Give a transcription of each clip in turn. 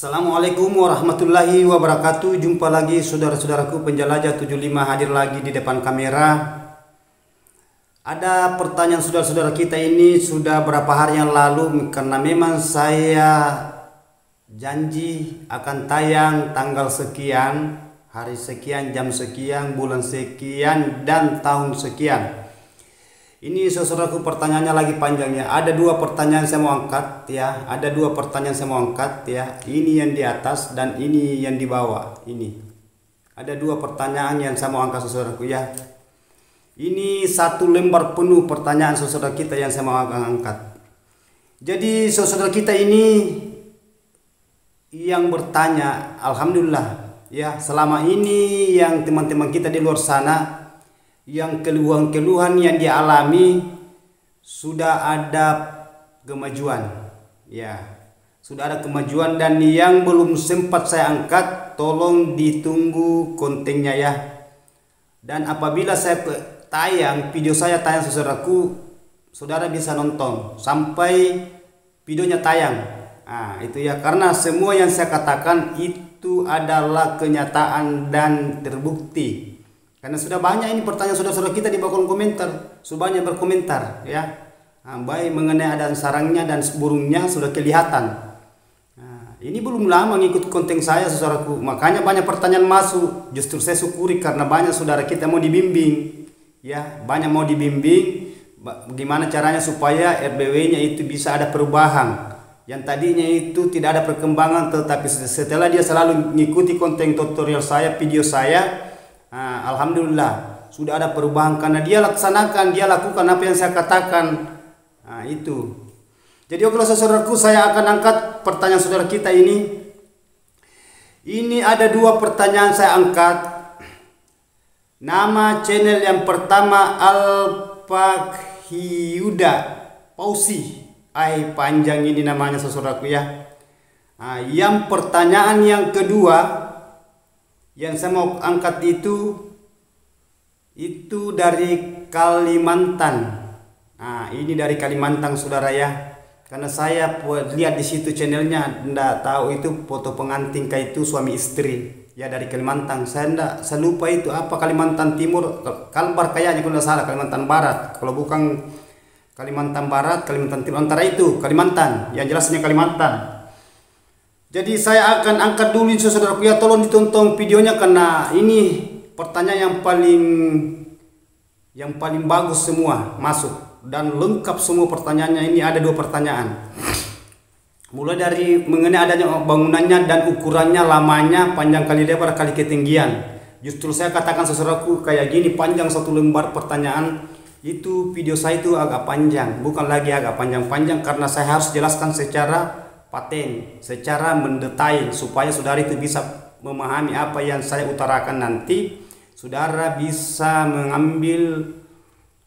Assalamualaikum warahmatullahi wabarakatuh. Jumpa lagi saudara-saudaraku penjelajah 75 hadir lagi di depan kamera. Ada pertanyaan saudara-saudara kita ini sudah berapa hari yang lalu, karena memang saya janji akan tayang tanggal sekian, hari sekian, jam sekian, bulan sekian, dan tahun sekian. Ini saudaraku pertanyaannya lagi panjangnya. Ada dua pertanyaan saya mau angkat ya. Ada dua pertanyaan saya mau angkat ya. Ini yang di atas dan ini yang di bawah. Ini. Ada dua pertanyaan yang saya mau angkat saudaraku ya. Ini satu lembar penuh pertanyaan saudara kita yang saya mau angkat. Jadi saudara kita ini yang bertanya, alhamdulillah ya, selama ini yang teman-teman kita di luar sana yang keluhan-keluhan yang dialami sudah ada kemajuan ya, sudah ada kemajuan, dan yang belum sempat saya angkat tolong ditunggu kontennya ya. Dan apabila saya tayang video saya tayang saudaraku, saudara bisa nonton sampai videonya tayang. Nah itu ya, karena semua yang saya katakan itu adalah kenyataan dan terbukti. Karena sudah banyak ini pertanyaan saudara-saudara kita di bawah kolom komentar, sudah banyak berkomentar ya. Baik mengenai ada sarangnya dan burungnya sudah kelihatan. Ini belum lama ngikut konten saya saudaraku, makanya banyak pertanyaan masuk. Justru saya syukuri karena banyak saudara kita mau dibimbing ya, banyak mau dibimbing bagaimana caranya supaya RBW-nya itu bisa ada perubahan. Yang tadinya itu tidak ada perkembangan, tetapi setelah dia selalu mengikuti konten tutorial saya, video saya, alhamdulillah sudah ada perubahan karena dia laksanakan, dia lakukan apa yang saya katakan. Itu. Jadi oke saudaraku, saya akan angkat pertanyaan saudara kita ini. Ini ada dua pertanyaan saya angkat. Nama channel yang pertama Alpakyuda Pausi. Panjang ini namanya saudaraku ya. Yang pertanyaan yang kedua yang saya mau angkat itu dari Kalimantan. Ini dari Kalimantan saudara ya. Karena saya lihat di situ channelnya, ndak tahu itu foto pengantin kayak itu suami istri ya, dari Kalimantan. Saya lupa itu apa, Kalimantan Timur, Kalbar kayaknya kalau nggak salah, Kalimantan Barat. Kalau bukan Kalimantan Barat, Kalimantan Timur, antara itu Kalimantan, yang jelasnya Kalimantan. Jadi saya akan angkat dulu saudaraku ya, tolong ditonton videonya karena ini pertanyaan yang paling bagus semua masuk dan lengkap semua pertanyaannya. Ini ada dua pertanyaan. Mulai dari mengenai adanya bangunannya dan ukurannya, lamanya, panjang kali lebar kali ketinggian. Justru saya katakan saudaraku kayak gini, panjang satu lembar pertanyaan. Itu video saya itu agak panjang, bukan lagi agak panjang-panjang karena saya harus jelaskan secara paten, secara mendetail supaya saudara itu bisa memahami apa yang saya utarakan. Nanti saudara bisa mengambil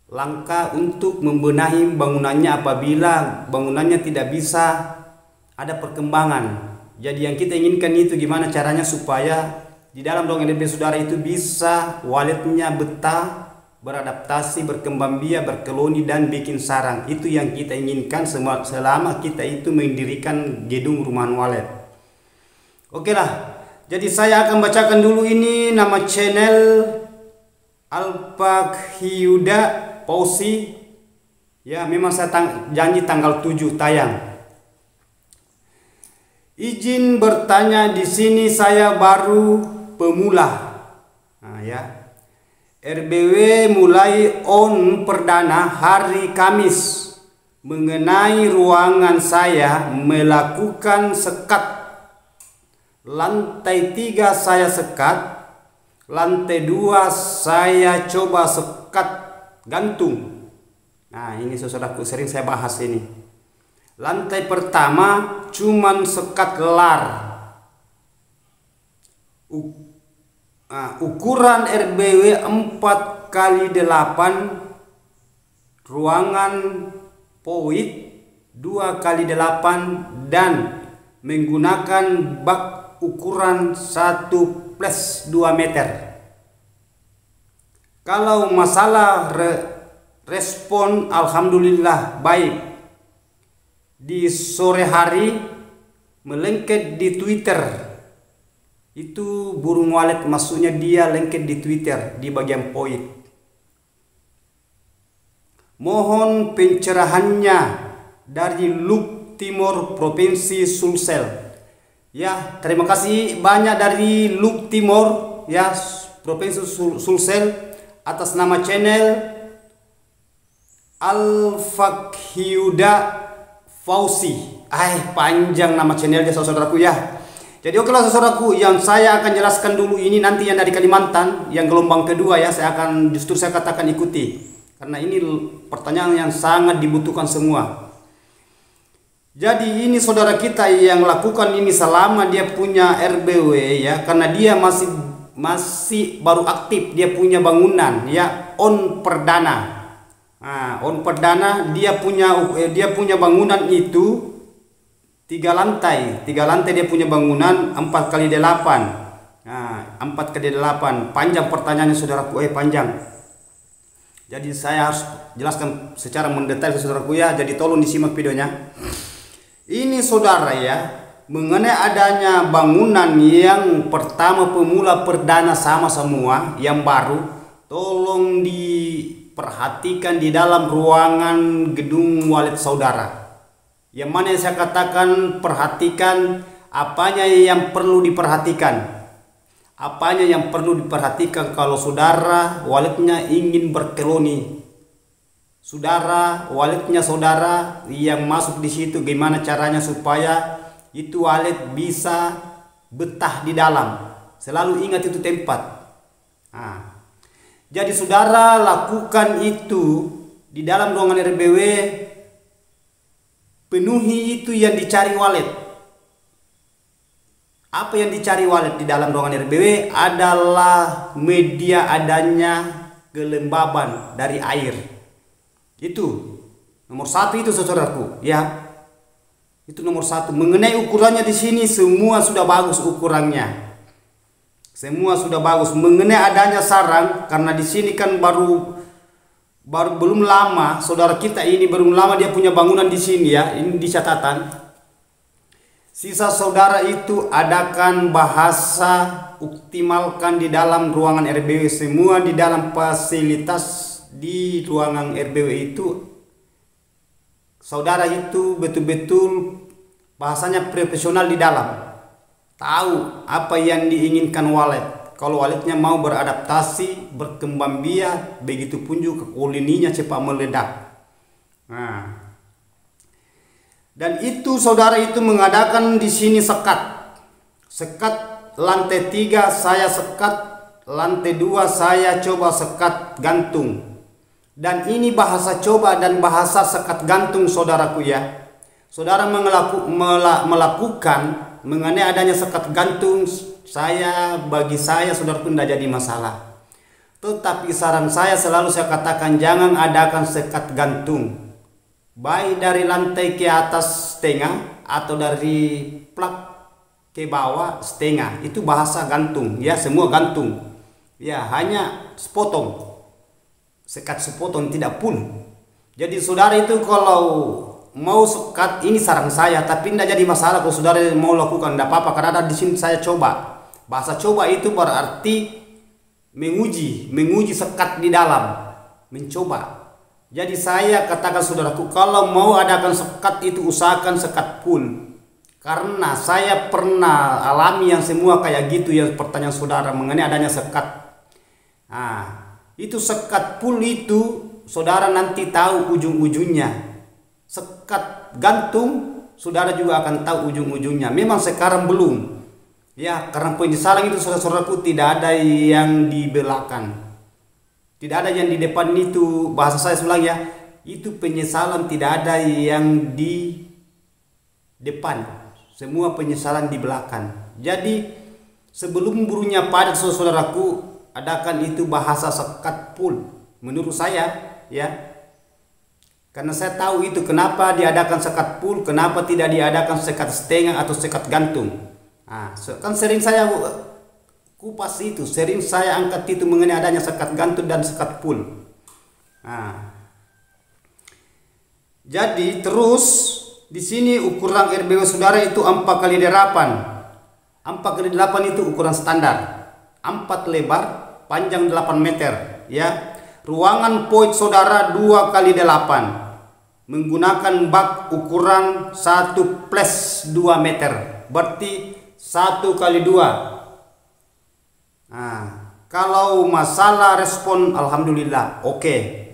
langkah untuk membenahi bangunannya apabila bangunannya tidak bisa ada perkembangan. Jadi yang kita inginkan itu gimana caranya supaya di dalam ruang RBW saudara itu bisa waletnya betah, beradaptasi, berkembang biak, berkoloni, dan bikin sarang. Itu yang kita inginkan selama kita itu mendirikan gedung rumahan walet. Oke lah, jadi saya akan bacakan dulu ini nama channel Alpakyuda Pausi ya. Memang saya janji tanggal 7 tayang. Izin bertanya, di sini saya baru pemula ya. RBW mulai on perdana hari Kamis. Mengenai ruangan saya melakukan sekat. Lantai 3 saya sekat. Lantai 2 saya coba sekat gantung. Ini saudaraku sering saya bahas ini. Lantai pertama cuman sekat lar. Ukuran RBW 4x8, ruangan poit 2x8, dan menggunakan bak ukuran 1+2 meter. Kalau masalah respon alhamdulillah baik. Di sore hari melengket di Twitter. Itu burung walet, maksudnya dia lengket di Twitter di bagian poin. Mohon pencerahannya dari Luk Timor Provinsi Sulsel. Ya, terima kasih banyak dari Luk Timor ya, Provinsi Sulsel atas nama channel Al-Fakhyuda Fauzi. Panjang nama channelnya saudaraku ya. Jadi oke lah saudaraku, yang saya akan jelaskan dulu ini nanti yang dari Kalimantan, yang gelombang kedua ya, saya katakan ikuti. Karena ini pertanyaan yang sangat dibutuhkan semua. Jadi ini saudara kita yang lakukan ini selama dia punya RBW ya, karena dia masih baru aktif, dia punya bangunan ya, on perdana. On perdana dia punya bangunan itu 3 lantai dia punya bangunan 4x8. 4x8. Panjang pertanyaannya saudaraku, panjang. Jadi saya harus jelaskan secara mendetail saudaraku ya, jadi tolong disimak videonya. Ini saudara ya, mengenai adanya bangunan yang pertama pemula perdana sama semua yang baru, tolong diperhatikan di dalam ruangan gedung walet saudara. Yang mana yang saya katakan perhatikan apanya yang perlu diperhatikan. Apanya yang perlu diperhatikan kalau saudara waletnya ingin berkeloni. Waletnya saudara yang masuk di situ, gimana caranya supaya itu walet bisa betah di dalam. Selalu ingat itu tempat. Jadi saudara lakukan itu di dalam ruangan RBW, penuhi itu yang dicari walet. Apa yang dicari walet di dalam ruangan RBW adalah media adanya kelembaban dari air. Itu nomor 1 itu saudaraku ya. Itu nomor 1. Mengenai ukurannya di sini semua sudah bagus ukurannya. Semua sudah bagus. Mengenai adanya sarang, karena di sini kan baru belum lama saudara kita ini belum lama dia punya bangunan di sini ya. Ini di catatan. Sisa saudara itu adakan bahasa optimalkan di dalam ruangan RBW, semua di dalam fasilitas di ruangan RBW itu saudara itu betul-betul bahasanya profesional di dalam, tahu apa yang diinginkan walet. Kalau waletnya mau beradaptasi, berkembang biak, begitu pun juga koloninya cepat meledak. Dan itu saudara itu mengadakan di sini sekat lantai 3 saya sekat, lantai 2 saya coba sekat gantung. Dan ini bahasa coba dan bahasa sekat gantung saudaraku ya. Saudara melakukan mengenai adanya sekat gantung, bagi saya saudaraku tidak jadi masalah. Tetapi saran saya selalu saya katakan jangan adakan sekat gantung. Baik dari lantai ke atas setengah atau dari plak ke bawah setengah, itu bahasa gantung ya, semua gantung ya, hanya sepotong, sekat sepotong tidak full. Jadi saudara itu kalau mau sekat, ini saran saya, tapi tidak jadi masalah kalau saudara mau lakukan, tidak apa-apa, karena ada di sini saya coba. Bahasa coba itu berarti menguji sekat di dalam, mencoba. Jadi saya katakan saudaraku, kalau mau adakan sekat itu usahakan sekat full. Karena saya pernah alami yang semua kayak gitu ya, pertanyaan saudara mengenai adanya sekat. Itu sekat full itu saudara nanti tahu ujung-ujungnya. Sekat gantung saudara juga akan tahu ujung-ujungnya. Memang sekarang belum. Ya, karena penyesalan itu saudara-saudaraku tidak ada yang di belakang. Tidak ada yang di depan, itu bahasa saya ulang ya. Itu penyesalan tidak ada yang di depan. Semua penyesalan di belakang. Jadi sebelum burunya padat saudaraku, adakan itu bahasa sekat full. Menurut saya ya. Karena saya tahu itu kenapa diadakan sekat full, kenapa tidak diadakan sekat setengah atau sekat gantung. Kan sering saya kupas itu, sering saya angkat itu mengenai adanya sekat gantung dan sekat full. Jadi terus Di sini ukuran RBW saudara itu 4 kali 8. 4 kali 8 itu ukuran standar. 4 lebar, panjang 8 meter, ya. Ruangan void saudara 2 kali 8. Menggunakan bak ukuran 1 plus 2 meter. Berarti 1 kali 2. Nah, kalau masalah respon alhamdulillah oke.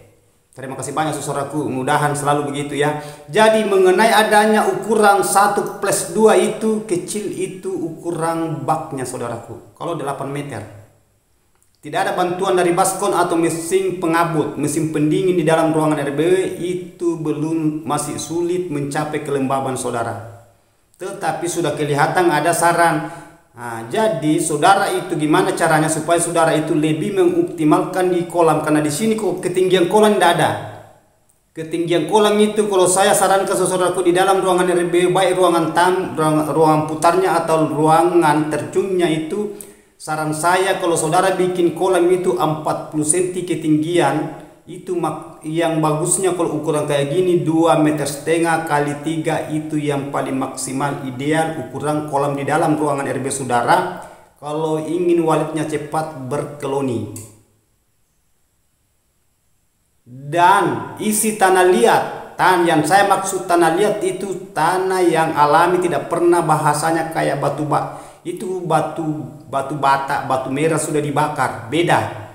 Terima kasih banyak saudaraku, mudahan selalu begitu ya. Jadi mengenai adanya ukuran 1 plus 2 itu kecil, itu ukuran baknya saudaraku. Kalau 8 meter. Tidak ada bantuan dari baskon atau mesin pengabut, mesin pendingin di dalam ruangan RBW itu belum, masih sulit mencapai kelembaban saudara. Tetapi sudah kelihatan ada saran. Nah, jadi saudara itu gimana caranya supaya saudara itu lebih mengoptimalkan di kolam, karena di sini kok ketinggian kolam tidak ada. Ketinggian kolam itu kalau saya sarankan saudaraku di dalam ruangan RBW, baik ruangan putarnya atau ruangan terjunnya itu, saran saya kalau saudara bikin kolam itu 40 cm ketinggian, itu yang bagusnya kalau ukuran kayak gini 2,5 meter kali 3 itu yang paling maksimal ideal ukuran kolam di dalam ruangan RB saudara kalau ingin walletnya cepat berkoloni. Dan isi tanah liat, yang saya maksud tanah liat itu tanah yang alami, tidak pernah bahasanya kayak batu bata, batu merah sudah dibakar, beda.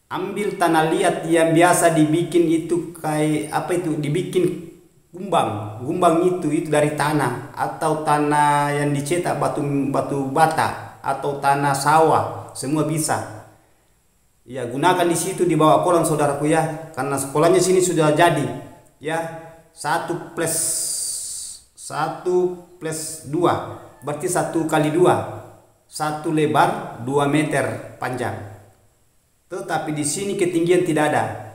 Ambil tanah liat yang biasa dibikin itu kayak apa itu, dibikin gumbang itu dari tanah, atau tanah yang dicetak batu bata atau tanah sawah, semua bisa. Ya, gunakan di situ di bawah kolam saudaraku ya, karena sekolahnya sini sudah jadi ya. 1 plus 2 berarti 1 kali 2, 1 lebar 2 meter panjang. Tetapi di sini ketinggian tidak ada.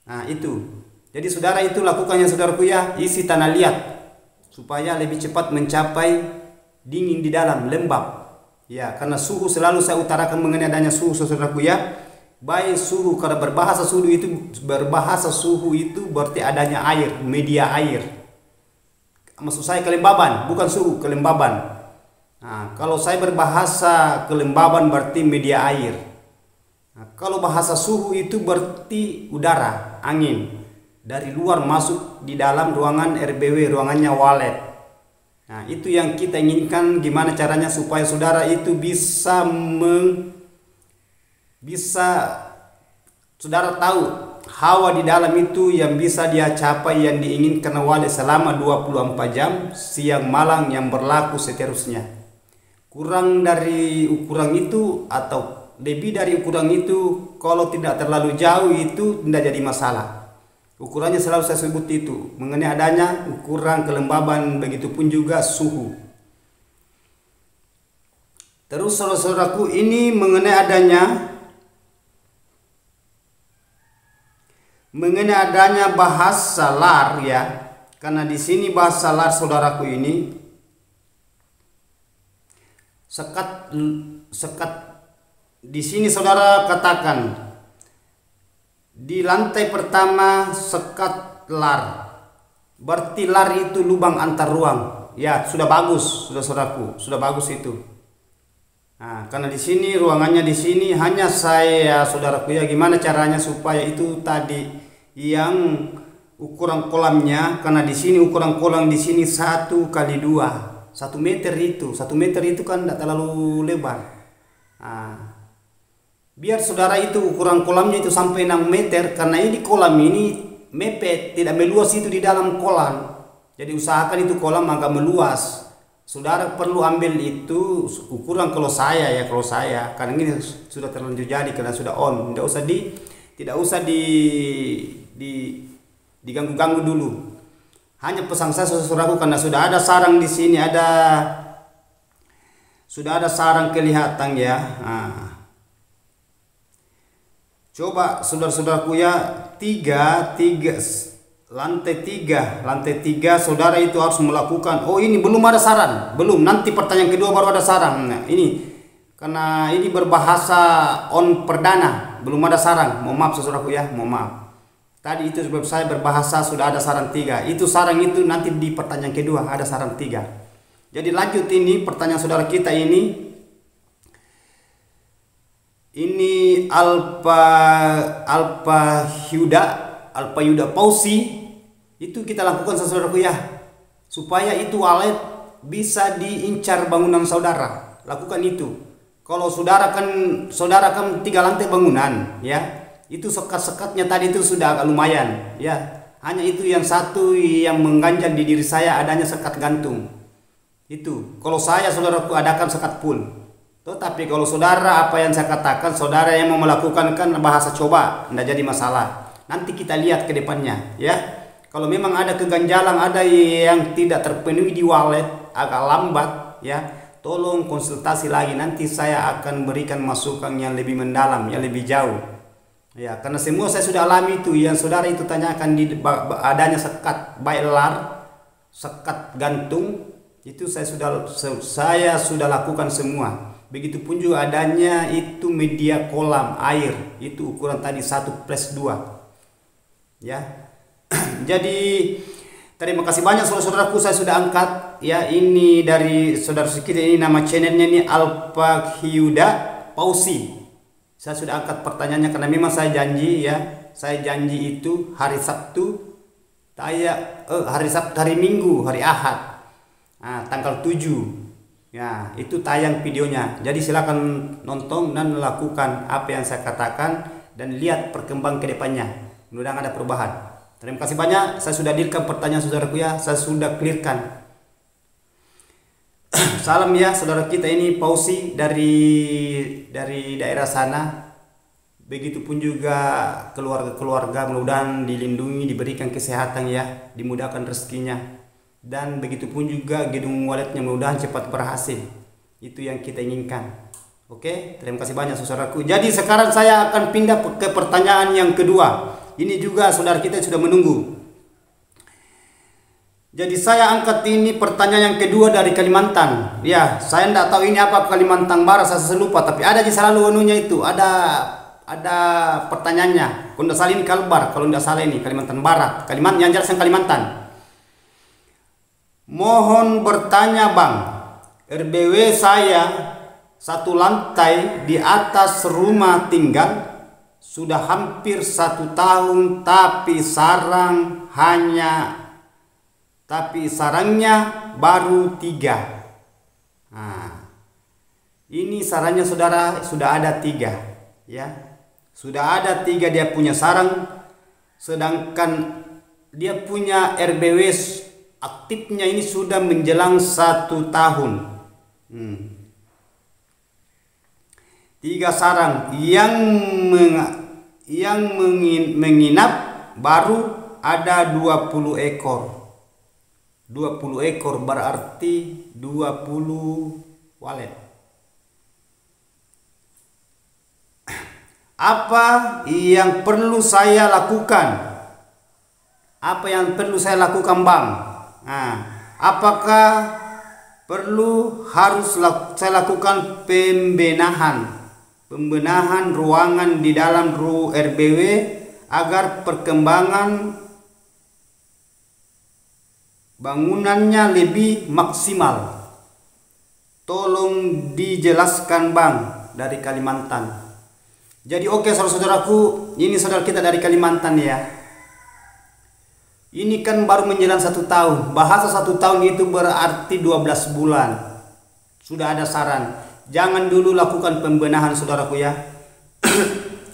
Nah itu. Jadi saudara itu lakukannya saudaraku ya, isi tanah liat supaya lebih cepat mencapai dingin di dalam, lembab. Ya, karena suhu selalu saya utarakan mengenai adanya suhu saudaraku ya. Baik suhu, karena berbahasa suhu itu berarti adanya air, media air. Maksud saya kelembaban, bukan suhu, kelembaban. Nah, kalau saya berbahasa kelembaban berarti media air. Nah, kalau bahasa suhu itu berarti udara, angin dari luar masuk di dalam ruangan RBW, ruangannya wallet. Nah, itu yang kita inginkan, gimana caranya supaya saudara itu bisa saudara tahu hawa di dalam itu yang bisa dia capai yang diinginkan wallet selama 24 jam siang malam yang berlaku seterusnya. Kurang dari ukuran itu atau lebih dari ukuran itu, kalau tidak terlalu jauh itu tidak jadi masalah. Ukurannya selalu saya sebut itu mengenai adanya ukuran kelembaban, begitupun juga suhu. Terus saudaraku ini mengenai adanya bahasa LAR ya, karena di sini bahasa LAR saudaraku ini sekat di sini saudara katakan di lantai pertama sekat LAR, berarti LAR itu lubang antar ruang ya, sudah bagus, saudaraku, sudah bagus itu. Nah, karena di sini ruangannya di sini hanya saya saudaraku ya, gimana caranya supaya itu tadi yang ukuran kolamnya, karena di sini ukuran kolam di sini 1 kali 2, 1 meter itu, 1 meter itu kan tidak terlalu lebar. Nah, biar saudara itu ukuran kolamnya itu sampai 6 meter, karena ini kolam ini mepet, tidak meluas itu di dalam kolam. Jadi usahakan itu kolam agak meluas. Saudara perlu ambil itu ukuran kalau saya, karena ini sudah terlanjur jadi, karena sudah on, tidak usah diganggu-ganggu dulu. Hanya pesan saya saudaraku, karena sudah ada sarang di sini, sudah ada sarang kelihatan ya. Nah, coba saudara-saudaraku ya, lantai tiga saudara itu harus melakukan. Oh, ini belum ada saran, belum, nanti pertanyaan kedua baru ada saran. Nah, ini karena ini berbahasa on perdana, belum ada saran, mohon maaf saudaraku ya, mohon maaf. Tadi itu sebab saya berbahasa sudah ada sarang 3. Itu sarang itu nanti di pertanyaan kedua ada sarang 3. Jadi lanjut ini pertanyaan saudara kita ini. Ini Alpha Yuda Pausi. Itu kita lakukan saudaraku ya. Supaya itu walet bisa diincar bangunan saudara. Lakukan itu. Kalau saudara kan 3 lantai bangunan ya, itu sekat-sekatnya tadi itu sudah agak lumayan ya. Hanya itu yang satu yang mengganjal di diri saya adanya sekat gantung. Itu kalau saya saudaraku adakan sekat full. Tetapi kalau saudara apa yang saya katakan, saudara yang mau melakukan kan bahasa coba, tidak jadi masalah. Nanti kita lihat ke depannya ya. Kalau memang ada keganjalan, ada yang tidak terpenuhi di wallet agak lambat ya, tolong konsultasi lagi, nanti saya akan berikan masukan yang lebih mendalam, yang lebih jauh. Ya, karena semua saya sudah alami itu yang saudara itu tanyakan di adanya sekat bailar, sekat gantung, itu saya sudah lakukan semua. Begitupun juga adanya itu media kolam air, itu ukuran tadi 1+2. Ya. Jadi terima kasih banyak saudara-saudaraku, saya sudah angkat ya, ini dari saudara kita ini, nama channelnya ini Alpha Yuda Pausi. Saya sudah angkat pertanyaannya karena memang saya janji ya, saya janji itu hari Sabtu hari Minggu, hari Ahad, tanggal 7 ya, itu tayang videonya. Jadi silakan nonton dan lakukan apa yang saya katakan dan lihat perkembangan ke depannya, mudah-mudahan ada perubahan. Terima kasih banyak, saya sudah dealkan pertanyaan saudaraku ya, saya sudah clearkan. Salam ya saudara kita ini Pausi dari daerah sana. Begitupun juga keluarga-keluarga, mudah-mudahan dilindungi, diberikan kesehatan ya, dimudahkan rezekinya. Dan begitupun juga gedung walletnya mudah-mudahan cepat berhasil. Itu yang kita inginkan. Oke, terima kasih banyak saudaraku. Jadi sekarang saya akan pindah ke pertanyaan yang kedua. Ini juga saudara kita sudah menunggu. Jadi saya angkat ini pertanyaan yang kedua dari Kalimantan. Ya, saya tidak tahu ini apa Kalimantan Barat, saya lupa. Tapi ada di selalu anunya itu. Ada pertanyaannya. Kalau tidak salah ini Kalbar, kalau tidak salah ini Kalimantan Barat. Kalimantan yang jelas yang Kalimantan. Mohon bertanya Bang, RBW saya 1 lantai di atas rumah tinggal. Sudah hampir 1 tahun tapi sarangnya baru 3. Nah, ini sarangnya saudara sudah ada 3 ya. Sudah ada 3 dia punya sarang, sedangkan dia punya RBW aktifnya ini sudah menjelang 1 tahun. 3 sarang yang menginap baru ada 20 ekor. 20 ekor berarti 20 walet. Apa yang perlu saya lakukan? Apa yang perlu saya lakukan Bang? Apakah saya lakukan pembenahan ruangan di dalam RBW agar perkembangan bangunannya lebih maksimal? Tolong dijelaskan Bang, dari Kalimantan. Jadi oke saudara-saudaraku, ini saudara kita dari Kalimantan ya. Ini kan baru menjelang 1 tahun. Bahasa 1 tahun itu berarti 12 bulan. Sudah ada saran. Jangan dulu lakukan pembenahan saudaraku ya.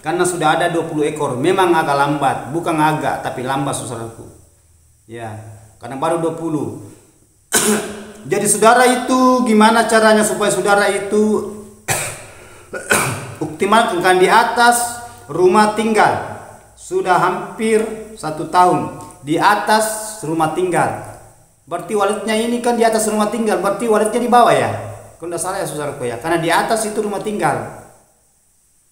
Karena sudah ada 20 ekor. Memang agak lambat. Bukan agak, tapi lambat saudaraku. Ya, karena baru 20. Jadi saudara itu gimana caranya supaya saudara itu optimalkan di atas rumah tinggal. Sudah hampir 1 tahun di atas rumah tinggal. Berarti walletnya ini kan di atas rumah tinggal, berarti walletnya di bawah ya. Kalau tidak salah ya saudaraku ya, karena di atas itu rumah tinggal.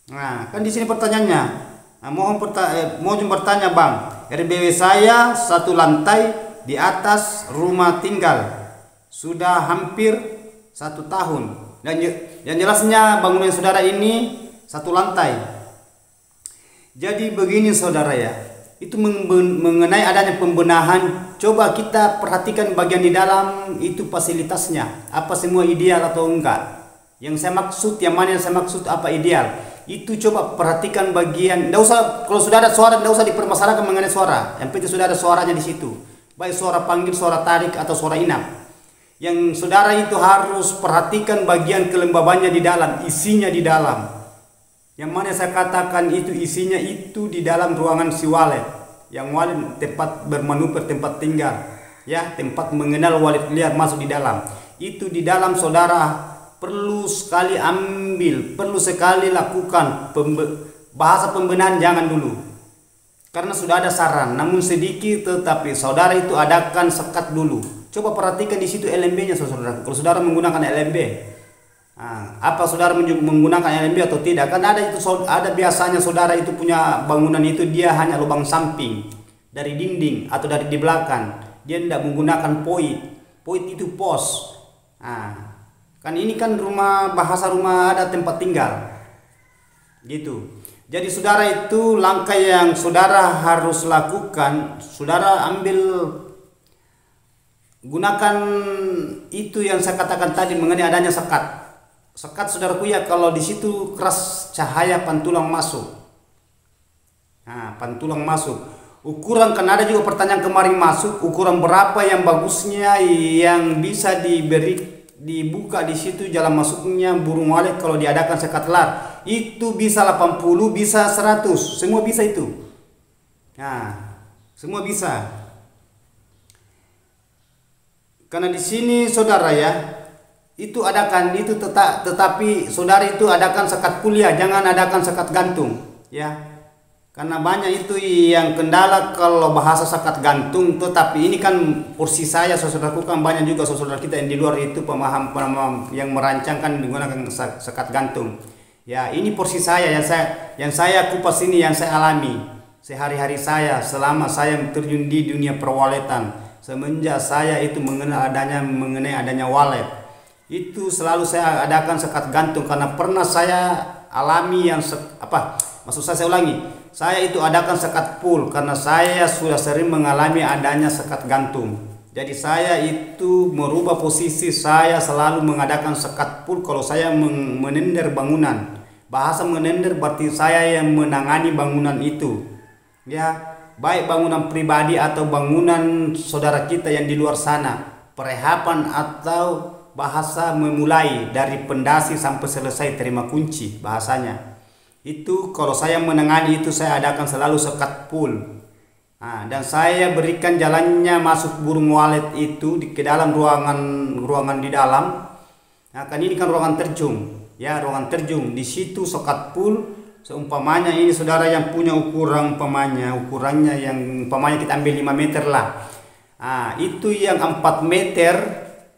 Nah, kan di sini pertanyaannya. Mohon bertanya Bang, RBW saya 1 lantai di atas rumah tinggal. Sudah hampir 1 tahun. Dan yang jelasnya bangunan saudara ini 1 lantai. Jadi begini saudara ya. itu mengenai adanya pembenahan. Coba kita perhatikan bagian di dalam itu fasilitasnya, apa semua ideal atau enggak. Yang saya maksud, yang mana yang saya maksud apa ideal, itu coba perhatikan bagian. Nggak usah, kalau sudah ada suara nggak usah dipermasalahkan mengenai suara, yang penting sudah ada suaranya di situ, baik suara panggil, suara tarik atau suara inap. Yang saudara itu harus perhatikan bagian kelembabannya di dalam, isinya di dalam. Yang mana saya katakan itu isinya itu di dalam ruangan si walet. Yang walet tempat bermanuver, tempat tinggal, ya, tempat mengenal walet liar masuk di dalam. Itu di dalam saudara perlu sekali ambil, perlu sekali lakukan bahasa pembenahan jangan dulu. Karena sudah ada saran, namun sedikit, tetapi saudara itu adakan sekat dulu. Coba perhatikan di situ LMB-nya saudara. Kalau saudara menggunakan LMB, apa saudara menggunakan LMB atau tidak? Kan ada itu, ada biasanya saudara itu punya bangunan itu dia hanya lubang samping dari dinding atau dari di belakang. Dia tidak menggunakan poit. Poit itu pos. Kan ini kan rumah, bahasa rumah ada tempat tinggal gitu. Jadi saudara itu langkah yang saudara harus lakukan, saudara ambil, gunakan itu yang saya katakan tadi mengenai adanya sekat. Sekat saudaraku ya, kalau di situ keras cahaya pantulang masuk. Pantulang masuk. Ukuran, kan ada juga pertanyaan kemarin masuk, ukuran berapa yang bagusnya yang bisa dibuka di situ jalan masuknya burung walet kalau diadakan sekat lar. Itu bisa 80, bisa 100, semua bisa itu. Semua bisa. Karena di sini saudara ya, itu adakan itu tetapi saudara itu adakan sekat kuliah, jangan adakan sekat gantung, ya. Karena banyak itu yang kendala kalau bahasa sekat gantung, tetapi ini kan porsi saya saudaraku, kan banyak juga saudara kita yang di luar itu pemaham yang merancangkan menggunakan sekat gantung. Ya, ini porsi saya yang saya kupas ini, yang saya alami sehari-hari saya selama saya terjun di dunia perwaletan. Semenjak saya itu mengenai adanya walet, itu selalu saya adakan sekat gantung karena pernah saya alami yang maksud saya ulangi. Saya itu adakan sekat pull karena saya sudah sering mengalami adanya sekat gantung. Jadi saya itu merubah posisi, saya selalu mengadakan sekat pull kalau saya menender bangunan. Bahasa menender berarti saya yang menangani bangunan itu. Ya, baik bangunan pribadi atau bangunan saudara kita yang di luar sana. Perehapan atau bahasa memulai dari pondasi sampai selesai terima kunci bahasanya. Itu kalau saya menangani itu saya adakan selalu sekat pull. Dan saya berikan jalannya masuk burung walet itu ke dalam ruangan di dalam. Kan ini kan ruangan terjun, ya, ruangan terjun. Di situ sekat pull. Seumpamanya ini saudara yang punya ukurannya yang umpamanya kita ambil 5 meter lah. Itu yang 4 meter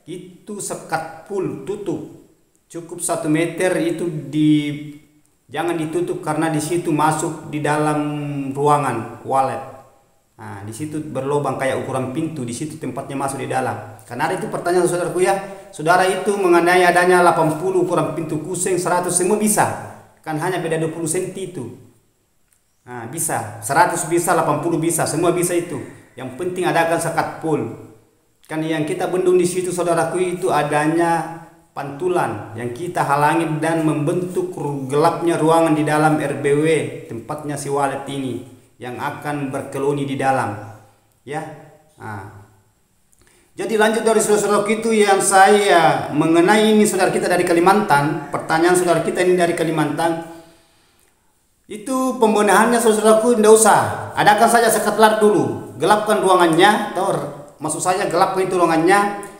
itu sekat pull tutup. Cukup 1 meter itu jangan ditutup karena di situ masuk di dalam ruangan walet. Di situ berlubang kayak ukuran pintu, di situ tempatnya masuk di dalam. Karena ada itu pertanyaan saudaraku ya, saudara itu mengenai adanya 80 ukuran pintu kuseng, 100 semua bisa. Kan hanya beda 20 cm itu. Bisa, 100 bisa, 80 bisa, semua bisa itu. Yang penting adakan sekat pull. Kan yang kita bendung di situ saudaraku itu adanya pantulan yang kita halangi dan membentuk gelapnya ruangan di dalam RBW tempatnya si walet ini yang akan berkeloni di dalam, ya. Jadi lanjut dari saudara itu yang saya mengenai ini saudara kita dari Kalimantan, pertanyaan saudara kita ini dari Kalimantan. Itu pembenahannya saudaraku tidak usah, adakan saja sekat lar dulu, gelapkan ruangannya, maksud saya gelapkan itu ruangannya.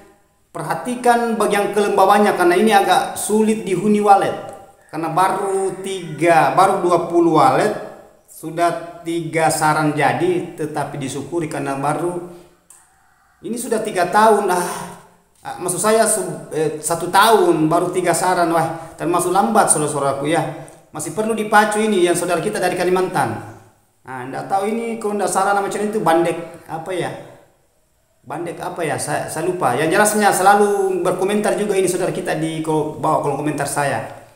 Perhatikan bagian kelembabannya karena ini agak sulit dihuni walet. Karena baru 20 walet sudah 3 saran jadi, tetapi disyukuri karena baru ini sudah 3 tahun. Maksud saya 1 tahun baru 3 saran, termasuk lambat saudara-saudaraku ya. Masih perlu dipacu ini yang saudara kita dari Kalimantan. Enggak tahu ini kalau enggak salah nama channel itu bandek apa ya, saya lupa. Yang jelasnya selalu berkomentar juga ini saudara kita di bawah kolom komentar saya.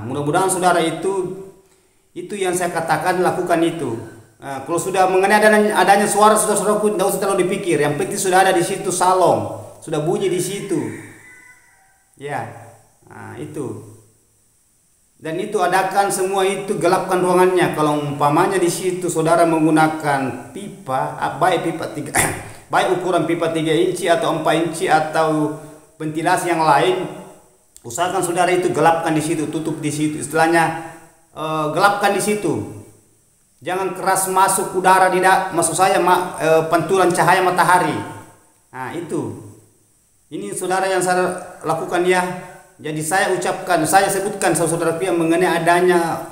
Mudah-mudahan saudara itu yang saya katakan lakukan itu. Kalau sudah mengenai adanya suara saudara-saudaraku, tidak usah terlalu dipikir. Yang penting sudah ada di situ salong, sudah bunyi di situ. Ya, itu. Dan itu adakan semua itu, gelapkan ruangannya. Kalau umpamanya di situ saudara menggunakan pipa, baik pipa 3, baik ukuran pipa 3 inci atau 4 inci atau ventilasi yang lain, usahakan saudara itu gelapkan di situ, tutup di situ. Istilahnya gelapkan di situ. Jangan keras masuk udara, maksud saya pantulan cahaya matahari. Nah itu, ini saudara yang saya lakukan ya. Jadi saya sebutkan saudara-saudaraku yang mengenai adanya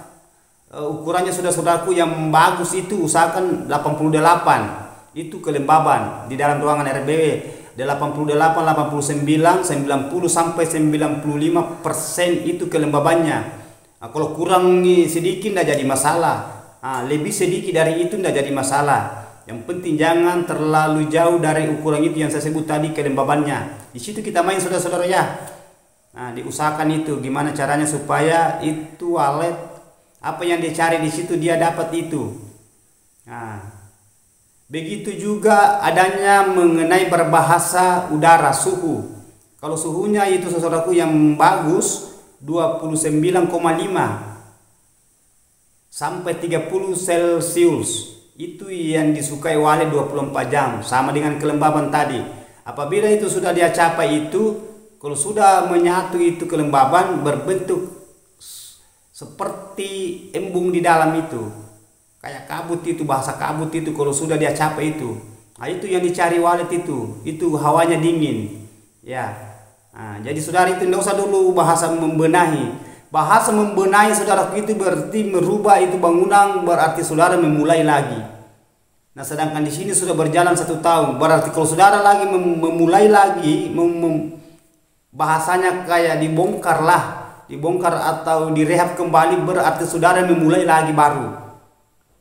ukurannya saudara-saudaraku yang bagus itu, usahakan 88 itu kelembaban di dalam ruangan RBW. 88, 89, 90 sampai 95% itu kelembabannya. Kalau kurang sedikit tidak jadi masalah. Lebih sedikit dari itu tidak jadi masalah. Yang penting jangan terlalu jauh dari ukuran itu yang saya sebut tadi kelembabannya. Di situ kita main saudara-saudara ya. Diusahakan itu gimana caranya supaya itu walet apa yang dicari di situ dia dapat itu. Begitu juga adanya mengenai berbahasa udara, suhu. Kalau suhunya itu saudaraku yang bagus 29,5 sampai 30 Celcius, itu yang disukai walet 24 jam, sama dengan kelembaban tadi. Apabila itu sudah dia capai itu, kalau sudah menyatu itu kelembaban berbentuk seperti embung di dalam itu, kayak kabut itu, bahasa kabut itu, kalau sudah dia capai itu, itu yang dicari walet itu hawanya dingin ya. Jadi saudara itu tidak usah dulu bahasa membenahi. Bahasa membenahi saudaraku itu berarti merubah itu bangunan, berarti saudara memulai lagi. Nah sedangkan di sini sudah berjalan 1 tahun, berarti kalau saudara lagi memulai lagi, bahasanya kayak dibongkar atau direhab kembali, berarti saudara memulai lagi baru,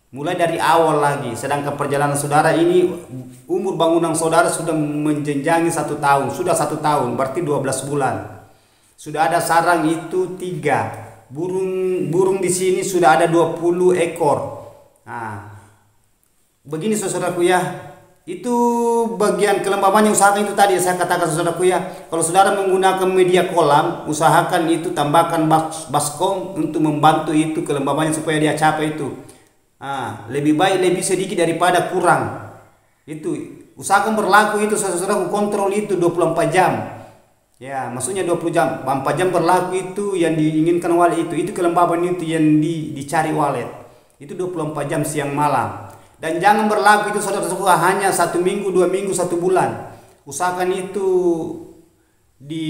mulai dari awal lagi. Sedangkan perjalanan saudara ini, umur bangunan saudara sudah menjenjangi 1 tahun, sudah 1 tahun, berarti 12 bulan. Sudah ada sarang itu 3, burung di sini sudah ada 20 ekor. Begini saudaraku ya, itu bagian kelembabannya usahakan itu tadi saya katakan saudaraku ya. Kalau saudara menggunakan media kolam, usahakan itu tambahkan baskom untuk membantu itu kelembabannya supaya dia capai itu. Lebih baik lebih sedikit daripada kurang. Itu usahakan berlaku itu saudaraku, kontrol itu 24 jam. Ya, maksudnya 20 jam, 4 jam berlaku itu yang diinginkan walet itu kelembaban itu yang dicari walet. Itu 24 jam siang malam. Dan jangan berlaku itu saudara-saudara hanya 1 minggu, 2 minggu, 1 bulan. Usahakan itu di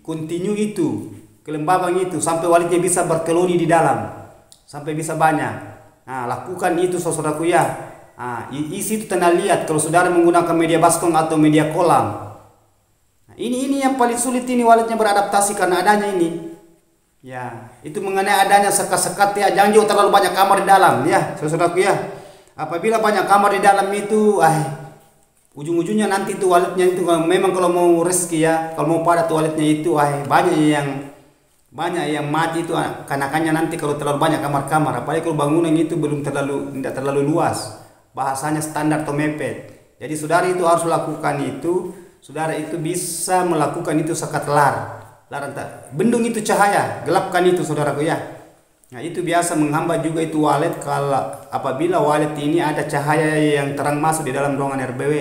continue itu kelembaban itu sampai waletnya bisa berkoloni di dalam, sampai bisa banyak. Lakukan itu saudaraku ya. Isi itu tanda lihat kalau saudara menggunakan media baskom atau media kolam. Ini yang paling sulit ini waletnya beradaptasi karena adanya ini. Ya, itu mengenai adanya sekat-sekat ya, jangan juga terlalu banyak kamar di dalam ya, saudaraku ya. Apabila banyak kamar di dalam itu, ujung-ujungnya nanti itu waletnya itu memang kalau mau rezeki ya, kalau mau padat waletnya itu banyak yang mati itu kanakannya nanti kalau terlalu banyak kamar-kamar. Apalagi kalau bangunan itu tidak terlalu luas, bahasanya standar atau mepet. Jadi saudara itu harus lakukan itu. Saudara itu bisa melakukan itu sekat bendung itu cahaya, gelapkan itu saudaraku ya. Nah itu biasa menghambat juga itu walet kalau apabila walet ini ada cahaya yang terang masuk di dalam ruangan RBW.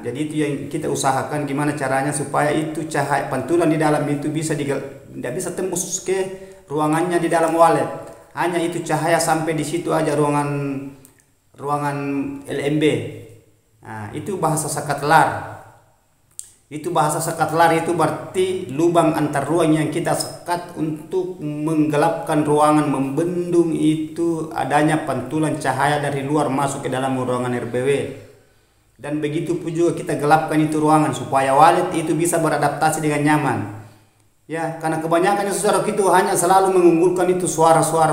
Jadi itu yang kita usahakan gimana caranya supaya itu cahaya pantulan di dalam itu tidak bisa tembus ke ruangannya di dalam walet. Hanya itu cahaya sampai di situ aja ruangan LMB. Itu bahasa sekat Itu bahasa sekat itu berarti lubang antar ruang yang kita sekat untuk menggelapkan ruangan, membendung itu adanya pantulan cahaya dari luar masuk ke dalam ruangan RBW. Dan begitu pun juga kita gelapkan itu ruangan supaya walet itu bisa beradaptasi dengan nyaman. Ya, karena kebanyakan saudara itu hanya selalu mengunggulkan itu suara-suara.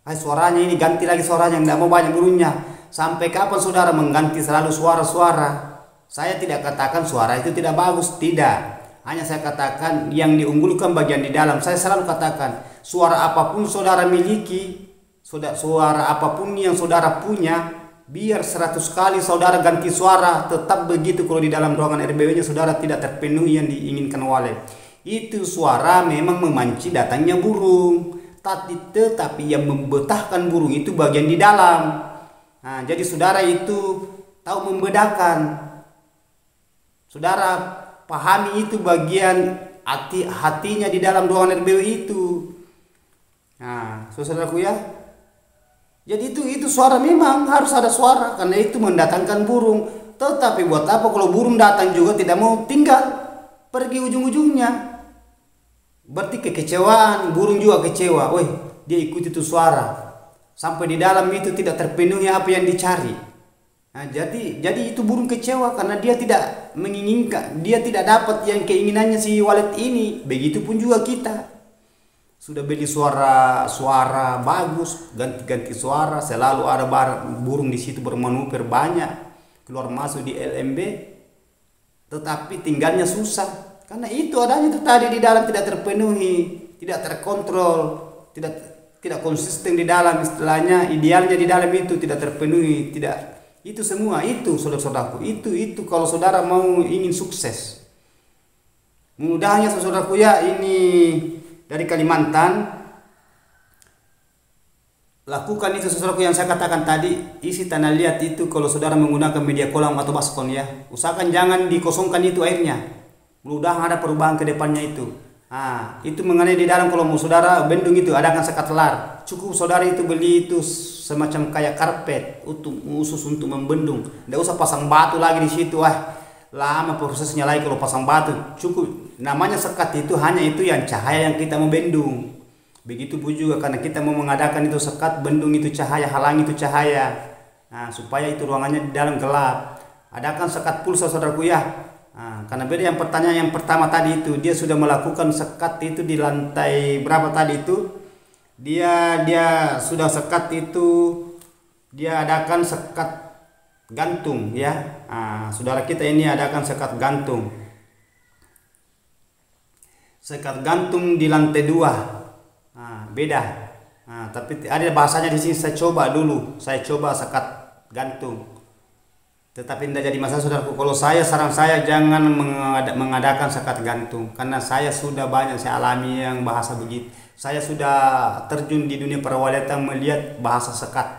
Suaranya ini ganti lagi suaranya, tidak mau banyak burungnya. Sampai kapan saudara mengganti selalu suara-suara? Saya tidak katakan suara itu tidak bagus, tidak. Hanya saya katakan yang diunggulkan bagian di dalam. Saya selalu katakan suara apapun saudara miliki, suara apapun yang saudara punya, biar 100 kali saudara ganti suara, tetap begitu kalau di dalam ruangan RBW-nya saudara tidak terpenuhi yang diinginkan walet. Itu suara memang memancing datangnya burung, tetapi yang membetahkan burung itu bagian di dalam. Nah, jadi saudara itu tahu membedakan. Saudara pahami itu bagian hatinya di dalam ruangan RBW itu. Nah, saudaraku ya. Jadi itu suara memang harus ada suara karena itu mendatangkan burung. Tetapi buat apa kalau burung datang juga tidak mau tinggal, pergi ujung-ujungnya. Berarti kekecewaan, burung juga kecewa. Woi, dia ikut itu suara. Sampai di dalam itu tidak terpenuhi apa yang dicari. Nah, jadi itu burung kecewa karena dia tidak menginginkan, dia tidak dapat yang keinginannya si walet ini. Begitupun juga kita. Sudah beli suara bagus, ganti suara, selalu ada burung di situ bermanuver banyak, keluar masuk di LMB, tetapi tinggalnya susah karena itu adanya itu tadi di dalam tidak terpenuhi, tidak terkontrol, tidak konsisten di dalam, istilahnya idealnya di dalam itu tidak terpenuhi, tidak itu semua itu saudara-saudaraku itu kalau saudara mau ingin sukses, mudahnya saudaraku ya ini. Dari Kalimantan, lakukan itu saudaraku yang saya katakan tadi, isi tanah liat itu kalau saudara menggunakan media kolam atau baskon ya, usahakan jangan dikosongkan itu airnya, mudah ada perubahan ke depannya itu. Nah, itu mengenai di dalam kalau mau saudara bendung itu adakan sekat telar, cukup saudara itu beli itu semacam kayak karpet khusus untuk membendung, tidak usah pasang batu lagi di situ lama prosesnya lagi kalau pasang batu. Cukup namanya sekat itu hanya itu yang cahaya yang kita mau bendung. Begitu pun juga karena kita mau mengadakan itu sekat bendung itu cahaya, halangi itu cahaya. Nah, supaya itu ruangannya di dalam gelap. Adakan sekat pulsa saudaraku ya. Nah, karena beda yang pertanyaan yang pertama tadi itu dia sudah melakukan sekat itu di lantai berapa tadi itu? Dia sudah sekat itu, dia adakan sekat gantung ya. Nah, saudara kita ini adakan sekat gantung. Sekat gantung di lantai 2. Nah, beda. Nah, tapi ada bahasanya di sini saya coba sekat gantung. Tetapi tidak jadi masalah saudaraku. Kalau saran saya jangan mengadakan sekat gantung karena saya sudah banyak saya alami yang bahasa begitu. Saya sudah terjun di dunia perwalitan melihat bahasa sekat.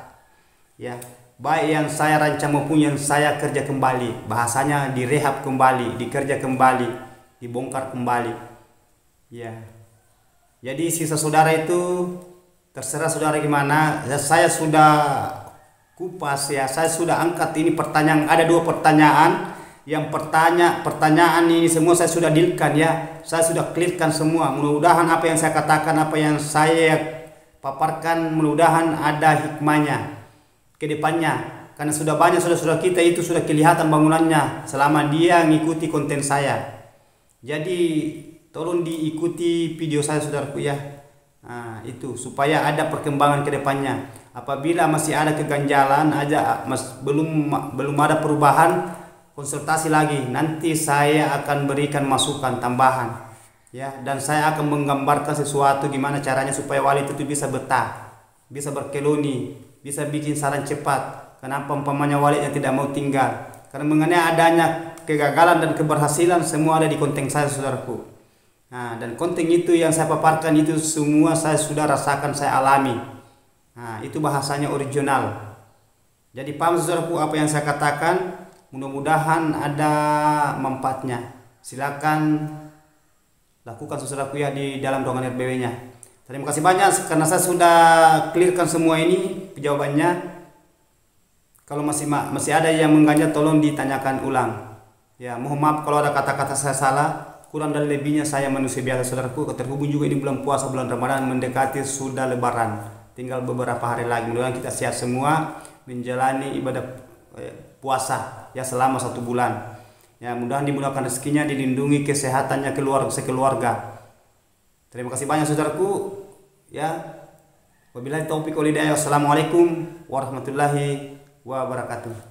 Ya. Baik yang saya rancang maupun yang saya kerja kembali, bahasanya direhab kembali, dikerja kembali, dibongkar kembali. Ya. Jadi sisa saudara itu terserah saudara gimana. Ya, saya sudah kupas ya, saya sudah angkat ini pertanyaan, ada 2 pertanyaan. Yang pertanyaan ini semua saya sudah dealkan ya. Saya sudah clearkan semua. Mudah-mudahan apa yang saya katakan, apa yang saya paparkan mudah-mudahan ada hikmahnya ke depannya, karena sudah banyak saudara-saudara kita itu sudah kelihatan bangunannya selama dia mengikuti konten saya. Jadi tolong diikuti video saya saudaraku ya. Nah, itu supaya ada perkembangan ke depannya. Apabila masih ada keganjalan belum ada perubahan, konsultasi lagi. Nanti saya akan berikan masukan tambahan ya, dan saya akan menggambarkan sesuatu gimana caranya supaya wali itu bisa betah, bisa berkeloni, bisa bikin saran cepat. Kenapa umpamanya walidnya tidak mau tinggal? Karena mengenai adanya kegagalan dan keberhasilan semua ada di konten saya saudaraku. Nah, dan konten itu yang saya paparkan itu semua saya sudah rasakan, saya alami. Nah, itu bahasanya original. Jadi paham saudaraku apa yang saya katakan? Mudah-mudahan ada manfaatnya. Silakan lakukan saudaraku ya di dalam ruangan RBW-nya. Terima kasih banyak karena saya sudah clearkan semua ini jawabannya. Kalau masih ada yang mengganjal tolong ditanyakan ulang. Ya, mohon maaf kalau ada kata-kata saya salah. Kurang dan lebihnya saya manusia biasa saudaraku. Terhubung juga ini bulan puasa, bulan Ramadan mendekati sudah lebaran. Tinggal beberapa hari lagi. Mudah-mudahan kita sehat semua menjalani ibadah puasa ya selama 1 bulan. Ya, mudah-mudahan dimudahkan rezekinya, dilindungi kesehatannya sekeluarga. Terima kasih banyak saudaraku. Ya, wabillahi taufiq wal hidayah. Wassalamualaikum warahmatullahi wabarakatuh.